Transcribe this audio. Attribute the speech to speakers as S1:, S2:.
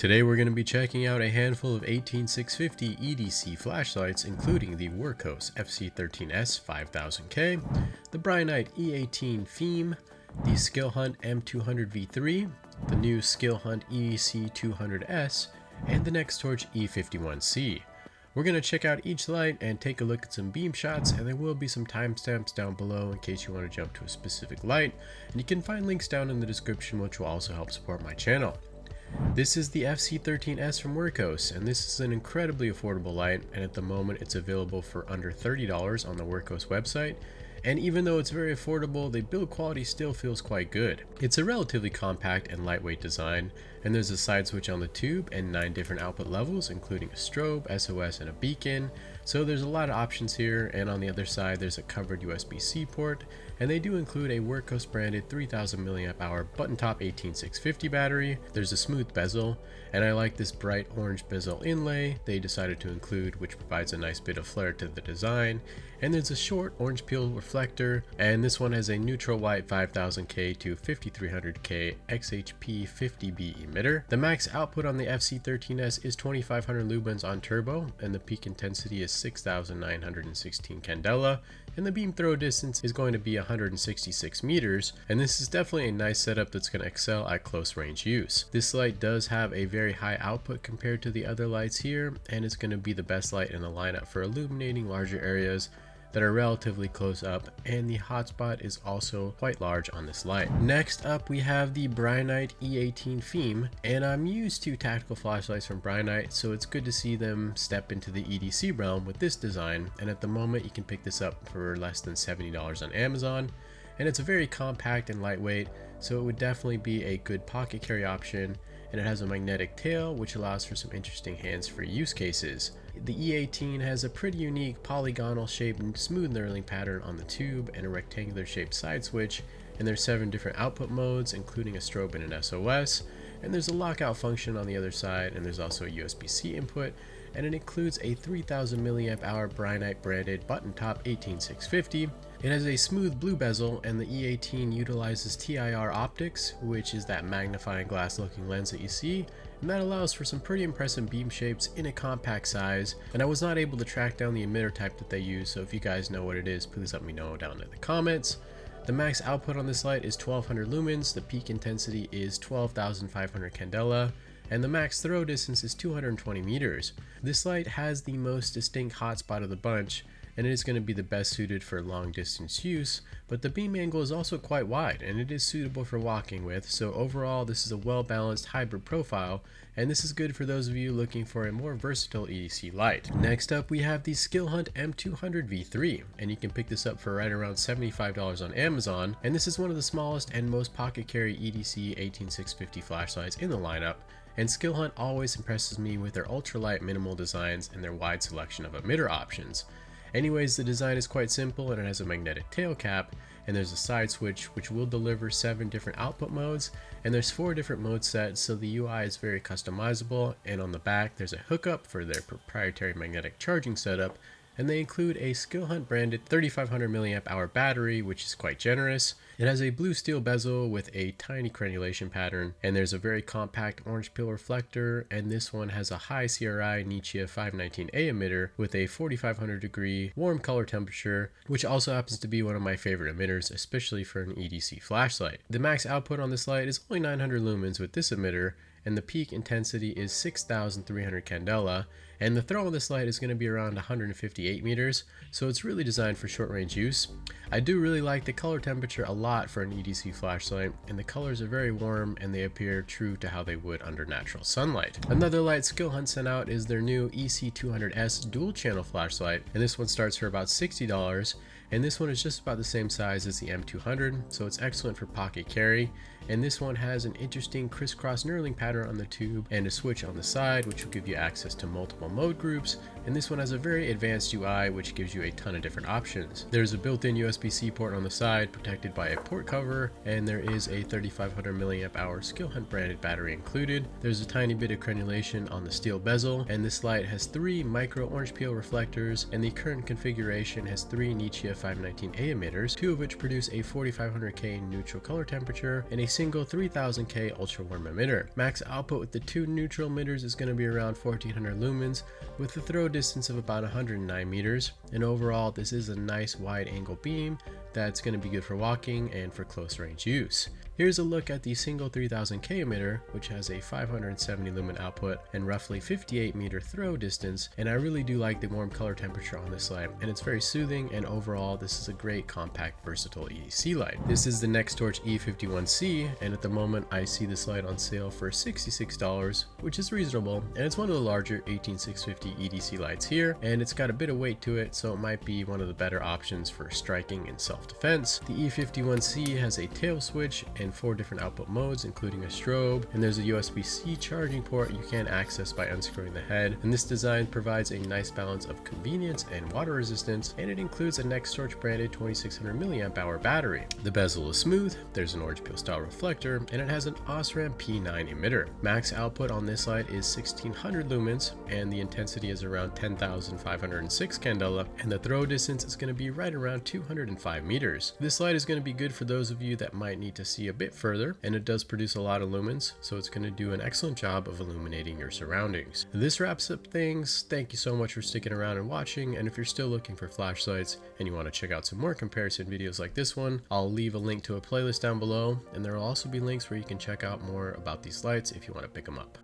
S1: Today we're going to be checking out a handful of 18650 EDC flashlights, including the Wurkkos FC13S 5000K, the Brinyte E18 Pheme, the Skilhunt M200 V3, the new Skilhunt EC200S, and the Nextorch E51C. We're going to check out each light and take a look at some beam shots, and there will be some timestamps down below in case you want to jump to a specific light, and you can find links down in the description which will also help support my channel. This is the FC13S from Wurkkos, and this is an incredibly affordable light, and at the moment it's available for under $30 on the Wurkkos website. And even though it's very affordable, the build quality still feels quite good. It's a relatively compact and lightweight design, and there's a side switch on the tube and 9 different output levels, including a strobe, SOS, and a beacon. So there's a lot of options here, and on the other side there's a covered USB-C port, and they do include a Wurkkos branded 3000 mAh button top 18650 battery. There's a smooth bezel, and I like this bright orange bezel inlay they decided to include, which provides a nice bit of flair to the design. And there's a short orange peel reflector, and this one has a neutral white 5000K to 5300K XHP 50B emitter. The max output on the FC13S is 2500 lumens on turbo, and the peak intensity is 6916 candela, and the beam throw distance is going to be 166 meters, and this is definitely a nice setup that's going to excel at close range use. This light does have a very high output compared to the other lights here, and it's going to be the best light in the lineup for illuminating larger areas that are relatively close up, and the hotspot is also quite large on this light. Next up we have the Brinyte E18 Pheme, and I'm used to tactical flashlights from Brinyte, so it's good to see them step into the EDC realm with this design. And at the moment you can pick this up for less than $70 on Amazon, and it's very compact and lightweight, so it would definitely be a good pocket carry option. And it has a magnetic tail, which allows for some interesting hands-free use cases. The E18 has a pretty unique polygonal shaped and smooth knurling pattern on the tube, and a rectangular shaped side switch, and there's 7 different output modes, including a strobe and an SOS, and there's a lockout function on the other side, and there's also a USB-C input, and it includes a 3000 mAh Brinyte branded button top 18650. It has a smooth blue bezel, and the E18 utilizes TIR optics, which is that magnifying glass looking lens that you see, and that allows for some pretty impressive beam shapes in a compact size. And I was not able to track down the emitter type that they use, so if you guys know what it is, please let me know down in the comments. The max output on this light is 1200 lumens, the peak intensity is 12,500 candela, and the max throw distance is 220 meters. This light has the most distinct hotspot of the bunch, and it is going to be the best suited for long distance use, but the beam angle is also quite wide, and it is suitable for walking with. So overall this is a well balanced hybrid profile, and this is good for those of you looking for a more versatile EDC light. Next up we have the Skilhunt M200 V3, and you can pick this up for right around $75 on Amazon, and this is one of the smallest and most pocket carry EDC 18650 flashlights in the lineup. And Skilhunt always impresses me with their ultralight minimal designs and their wide selection of emitter options. Anyways, the design is quite simple, and it has a magnetic tail cap, and there's a side switch which will deliver 7 different output modes, and there's 4 different mode sets, so the UI is very customizable. And on the back there's a hookup for their proprietary magnetic charging setup, and they include a Skilhunt branded 3500 mAh battery, which is quite generous. It has a blue steel bezel with a tiny crenulation pattern, and there's a very compact orange peel reflector, and this one has a high CRI Nichia 519A emitter with a 4500 degree warm color temperature, which also happens to be one of my favorite emitters, especially for an EDC flashlight. The max output on this light is only 900 lumens with this emitter, and the peak intensity is 6300 candela, and the throw on this light is going to be around 158 meters, so it's really designed for short range use. I do really like the color temperature a lot for an EDC flashlight, and the colors are very warm and they appear true to how they would under natural sunlight. Another light Skilhunt sent out is their new EC200S dual channel flashlight, and this one starts for about $60, and this one is just about the same size as the M200, so it's excellent for pocket carry. And this one has an interesting crisscross knurling pattern on the tube and a switch on the side, which will give you access to multiple mode groups. And this one has a very advanced UI, which gives you a ton of different options. There's a built-in USB-C port on the side protected by a port cover, and there is a 3500 mAh Skilhunt branded battery included. There's a tiny bit of crenulation on the steel bezel, and this light has 3 micro orange peel reflectors, and the current configuration has 3 Nichia E519A emitters, 2 of which produce a 4500K neutral color temperature and a single 3000K ultra warm emitter. Max output with the 2 neutral emitters is going to be around 1400 lumens with a throw distance of about 109 meters, and overall this is a nice wide angle beam that's going to be good for walking and for close range use. Here's a look at the single 3000K emitter, which has a 570 lumen output and roughly 58 meter throw distance, and I really do like the warm color temperature on this light, and it's very soothing, and overall this is a great compact versatile EDC light. This is the Nextorch E51C, and at the moment I see this light on sale for $66, which is reasonable, and it's one of the larger 18650 EDC lights here, and it's got a bit of weight to it, so it might be one of the better options for striking and self-defense. The E51C has a tail switch and 4 different output modes, including a strobe, and there's a USB-C charging port you can access by unscrewing the head, and this design provides a nice balance of convenience and water resistance, and it includes a Nextorch branded 2600 mAh battery. The bezel is smooth, there's an orange peel style reflector, and it has an OSRAM P9 emitter. Max output on this light is 1600 lumens, and the intensity is around 10,506 candela, and the throw distance is going to be right around 205 meters. This light is going to be good for those of you that might need to see a bit further, and it does produce a lot of lumens, so it's going to do an excellent job of illuminating your surroundings. This wraps up things. Thank you so much for sticking around and watching, and if you're still looking for flashlights and you want to check out some more comparison videos like this one, I'll leave a link to a playlist down below, and there will also be links where you can check out more about these lights if you want to pick them up.